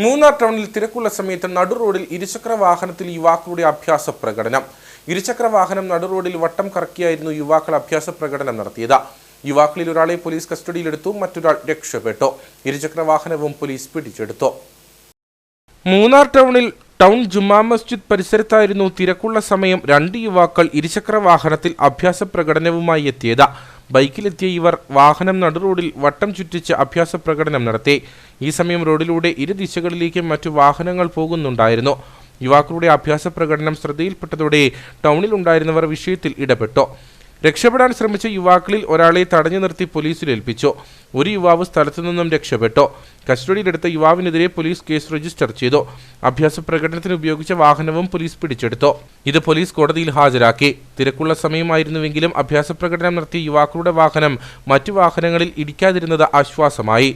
മൂന്നാർ ടൗണിൽ തിരക്കുള്ള സമയത്ത് നടുറോഡിൽ ഇരുചക്ര വാഹനത്തിൽ യുവാക്കളുടെ അഭ്യാസ പ്രകടനം. ഇരുചക്ര വാഹനം നടുറോഡിൽ വട്ടം കറക്കിയായിരുന്നു യുവാക്കൾ അഭ്യാസ പ്രകടനം നടത്തിയത്. യുവാക്കളിൽ ഒരാളെ പോലീസ് കസ്റ്റഡിയിലെടുത്തു, മറ്റൊരാൾ രക്ഷപ്പെട്ടു. ഇരുചക്ര വാഹനവും പോലീസ് പിടിച്ചെടുത്തു. മൂന്നാർ ടൗൺ ജുമാ മസ്ജിദ് പരിസരത്തായിരുന്നു തിരക്കുള്ള സമയം രണ്ട് യുവാക്കൾ ഇരുചക്ര വാഹനത്തിൽ അഭ്യാസ പ്രകടനവുമായി എത്തിയത്. ബൈക്കിലെത്തിയ ഇവർ വാഹനം നടുറോഡിൽ വട്ടം ചുറ്റിച്ച് അഭ്യാസ പ്രകടനം നടത്തി. ഈ സമയം റോഡിലൂടെ ഇരു ദിശകളിലേക്കും മറ്റു വാഹനങ്ങൾ പോകുന്നുണ്ടായിരുന്നു. യുവാക്കളുടെ അഭ്യാസ പ്രകടനം ശ്രദ്ധയിൽപ്പെട്ടതോടെ ടൗണിലുണ്ടായിരുന്നവർ വിഷയത്തിൽ ഇടപെട്ടു. രക്ഷപ്പെടാൻ ശ്രമിച്ച യുവാക്കളിൽ ഒരാളെ തടഞ്ഞു നിർത്തി പോലീസിൽ ഏൽപ്പിച്ചു. ഒരു യുവാവ് സ്ഥലത്തു നിന്നും രക്ഷപ്പെട്ടു. കസ്റ്റഡിയിലെടുത്ത യുവാവിനെതിരെ പോലീസ് കേസ് രജിസ്റ്റർ ചെയ്തു. അഭ്യാസ പ്രകടനത്തിന് ഉപയോഗിച്ച വാഹനവും പോലീസ് പിടിച്ചെടുത്തു. ഇത് പോലീസ് കോടതിയിൽ ഹാജരാക്കി. തിരക്കുള്ള സമയമായിരുന്നുവെങ്കിലും അഭ്യാസ പ്രകടനം നടത്തിയ യുവാക്കളുടെ വാഹനം മറ്റു വാഹനങ്ങളിൽ ഇടിക്കാതിരുന്നത് ആശ്വാസമായി.